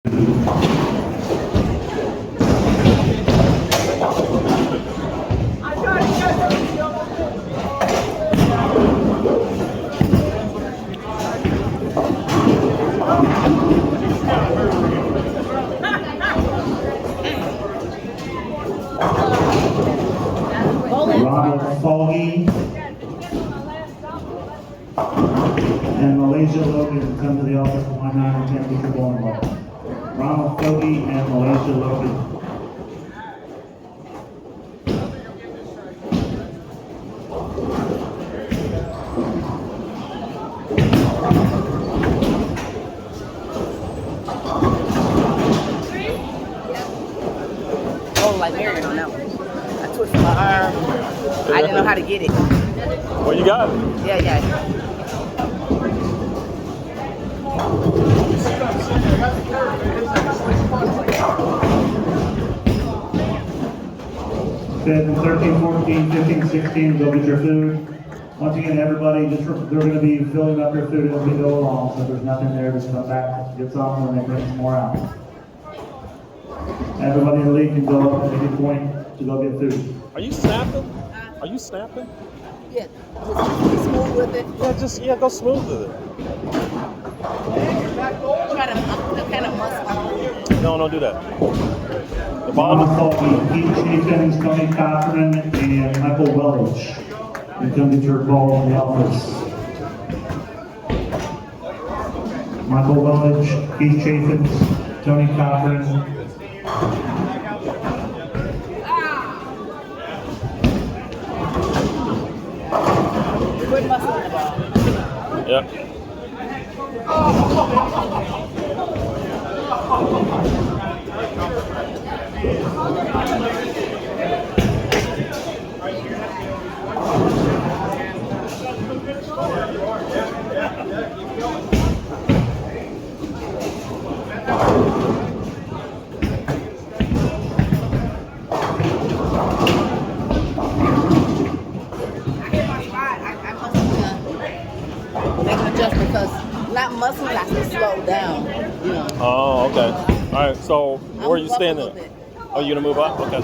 And Malaysia Logan come to the office for 1 9 and 10 future bowling ball. Ronald Fogey and Malaysia Logan. Oh, like Marion on that one. I twisted my arm. I didn't know how to get it. What you got? Yeah. Fifth and 13, 14, 15, 16, go get your food. Once again, everybody, they're going to be filling up their food as we go along, so if there's nothing there, just come back, get some, and they bring some more out. Everybody in the league can go up at any point to go get food. Are you snapping? Are you snapping? Yeah, just smooth with it. Yeah, go smooth with it. Try to kind of muscle. No, don't do that. The Ronald ball. Fogey, Pete Chaffins, Tony Cochran, and Michael Welch. You come get your ball in the office. Michael Welch, Keith Chaffins, Tony Cochran. Good muscle in the ball. Yep. Because not muscle, I can slow down. You know. Oh, okay. All right. So where are you standing? Oh, you gonna move up? Okay.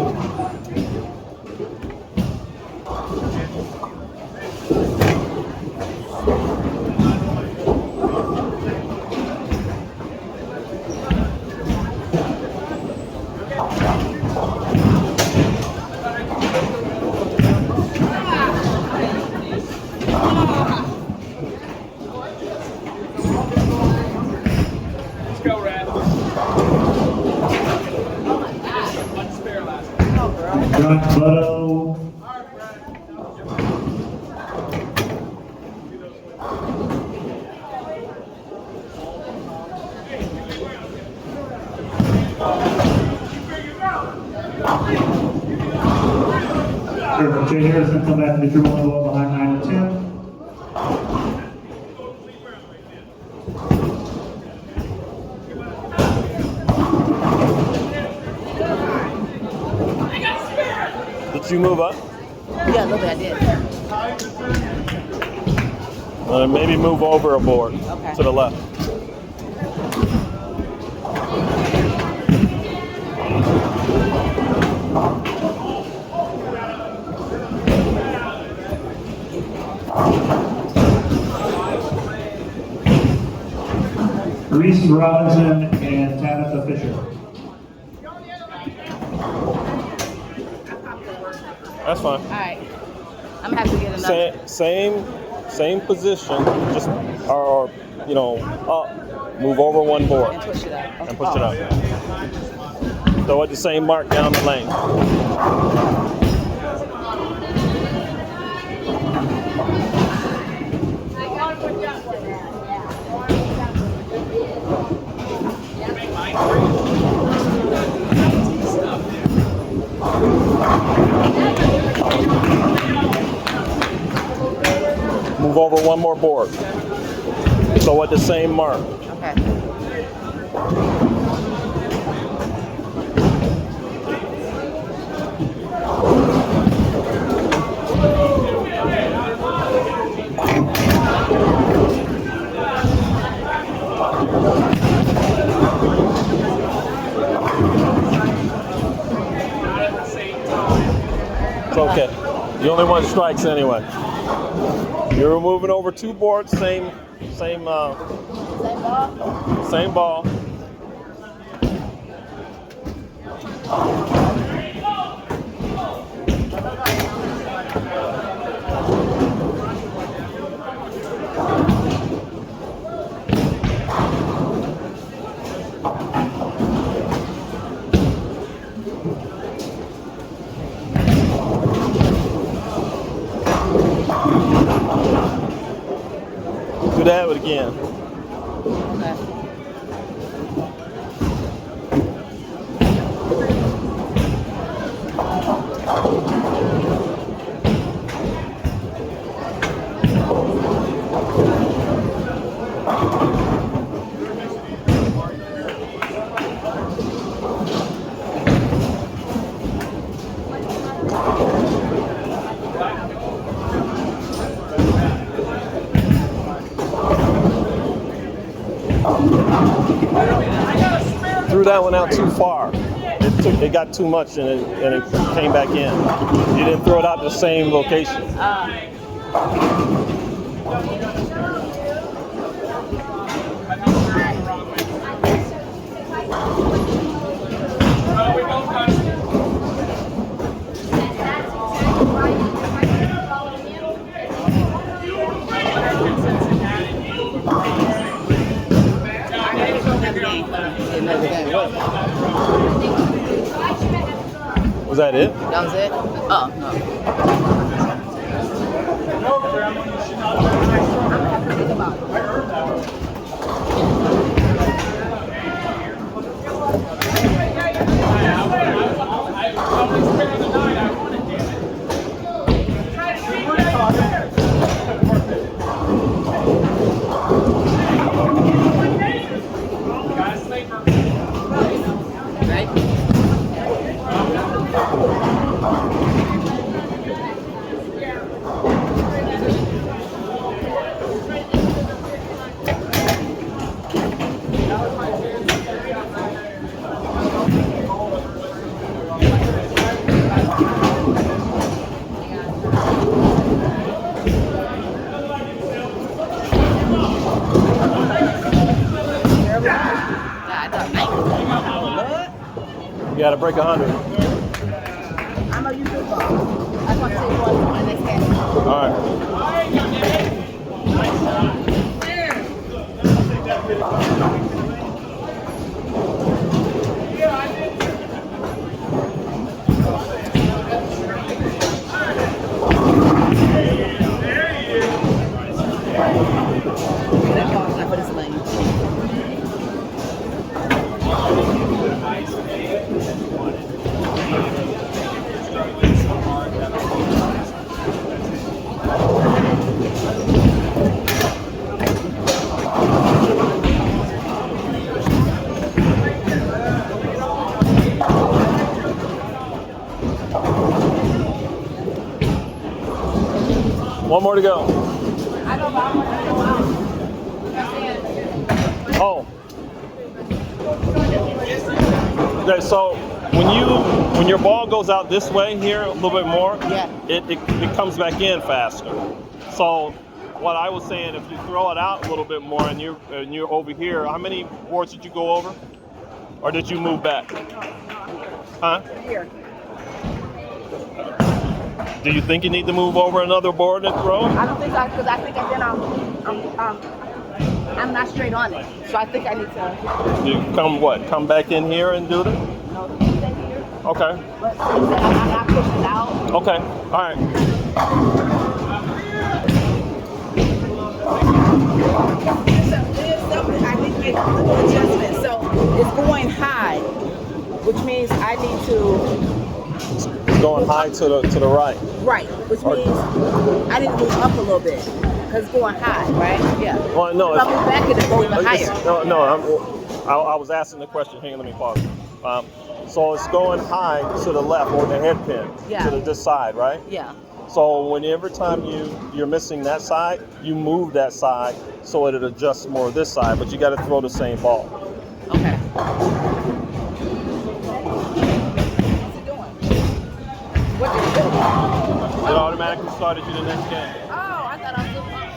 John Butto. Jay Harrison come back and get your ball behind 9 and 10. Did you move up? Yeah, a little bit I did. Maybe move over a board to the left. Reese Robinson and Tabitha Fisher. That's fine. All right. I'm gonna have to get another. Same position, just or up. Move over one board And push it up. and push it up. Throw at the same mark down the lane. Move over one more board. So at the same mark. Okay. only one strikes anyway. You're moving over 2 boards, same Ball? same ball. Do that again. Okay. Threw that one out too far. It got too much and it came back in. You didn't throw it out the same location. Was that it? That was it? Oh, no. I'm gonna have to think about it. Right? You got to break 100. I know you do ball. I just want to say you want my next game. All right. That ball's not for this lane. One more to go. I know, but I want to go out. Oh. Okay, so when your ball goes out this way here a little bit more, Yeah. it comes back in faster. So what I was saying, if you throw it out a little bit more and you're over here, how many boards did you go over? Or did you move back? Huh? Here. Do you think you need to move over another board and throw? I don't think I, because I think then I'm not straight on it. So I think I need to. You come back in here and do it? No, stay here. Okay. But I'm not pushing it out. Okay. All right. So there's something I need to make an adjustment. So it's going high, which means I need to. It's going high to the right. Right, which means I need to move up a little bit because it's going high, right? Yeah. Well, no. If I move back, it'll go even higher. I was asking the question. Hang on, let me pause. So it's going high to the left or the head pin Yeah. to this side, right? Yeah. So every time you're missing that side, you move that side so it adjusts more this side, but you got to throw the same ball. Okay. What's it doing? It automatically started you the next game. Oh, I thought I was okay.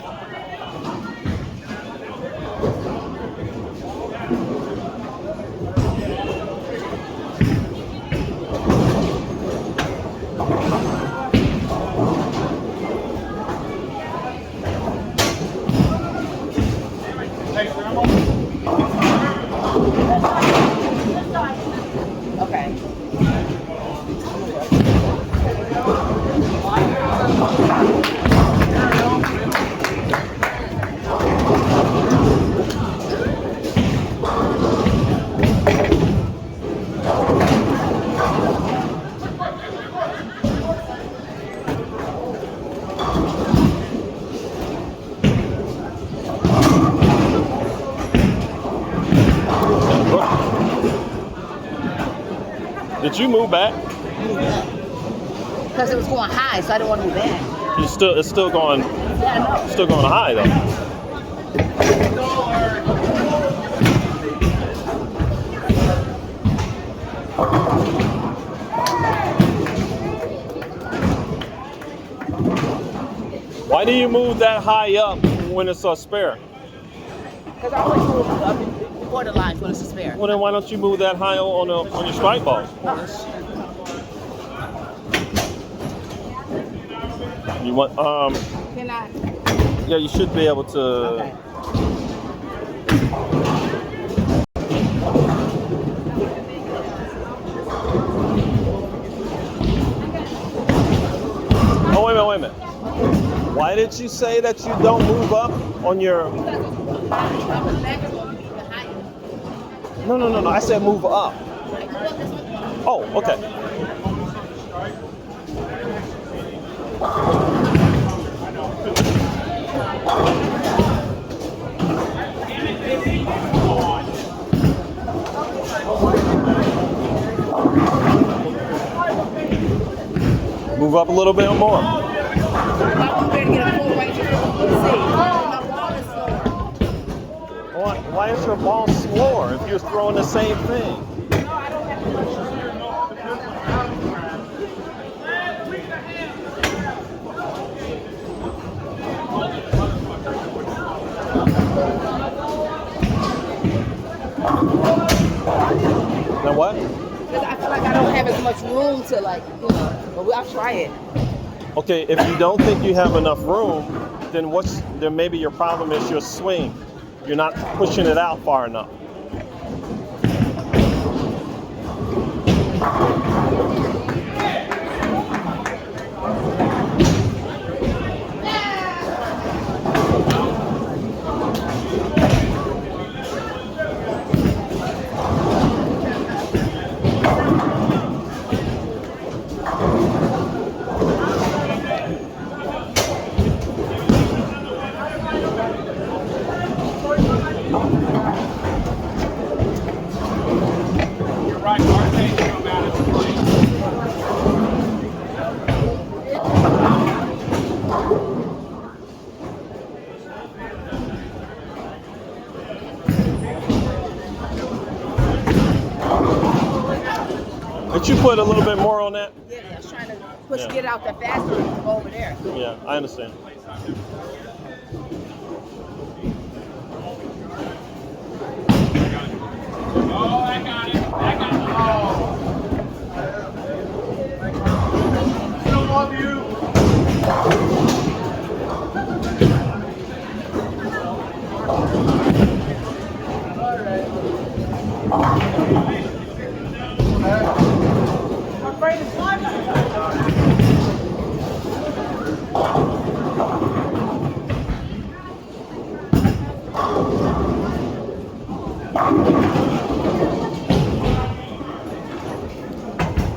Did you move back? Because it was going high, so I didn't want to move back. It's still going Yeah, I know. still going high though. Why do you move that high up when it's a spare? Because I always move up before the lines when it's a spare. Well, then why don't you move that high on your strike balls? You want Can I? yeah, you should be able to. Okay. Oh, wait a minute. Why did you say that you don't move up on your? No. I said move up. Oh, okay. Move up a little bit more. Why is your ball slower if you're throwing the same thing? Now what? Because I feel like I don't have as much room to but I'll try it. Okay, if you don't think you have enough room, then maybe your problem is your swing. You're not pushing it out far enough. Did you put a little bit more on that? Yeah, I was trying to get it out that faster and go over there. Yeah, I understand. Oh, I got it. Still love you.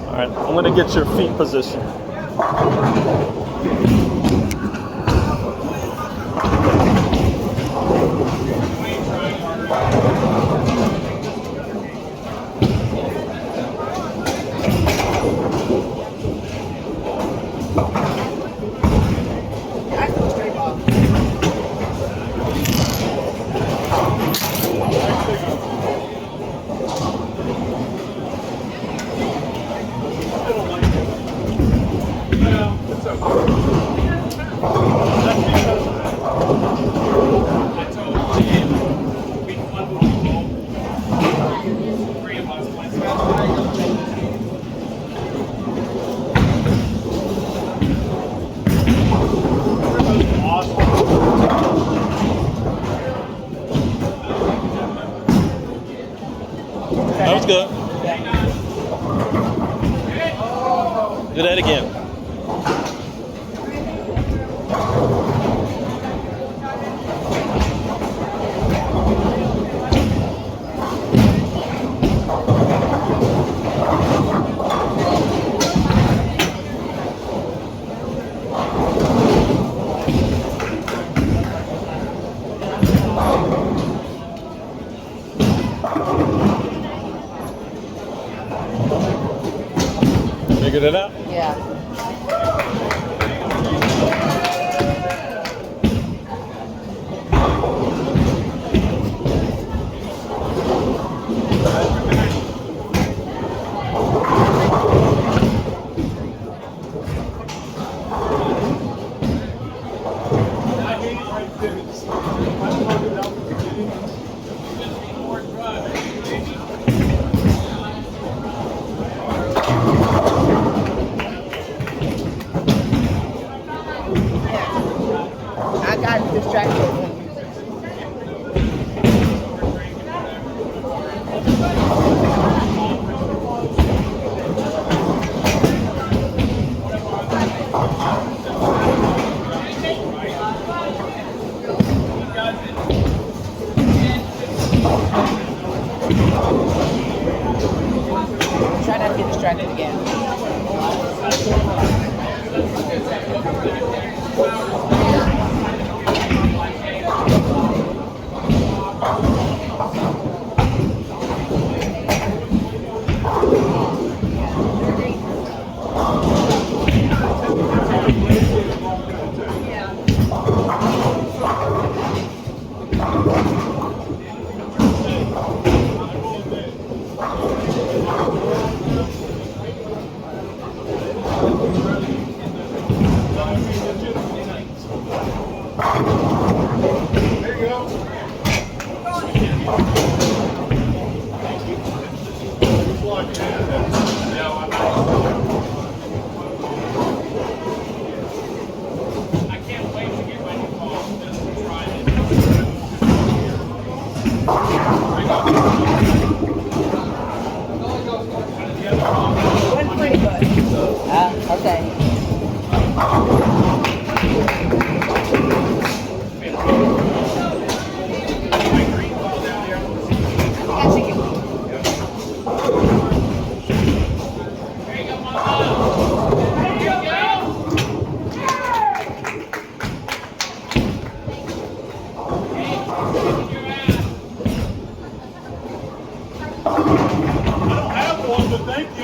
All right, I'm gonna get your feet position. That was good. Do that again. Figured it out? Yeah. I got distracted. Try not to get distracted again. There you go. I can't wait to get my new phone just to try it. Went pretty good. Okay. Yeah, chicken. I don't have one, but thank you.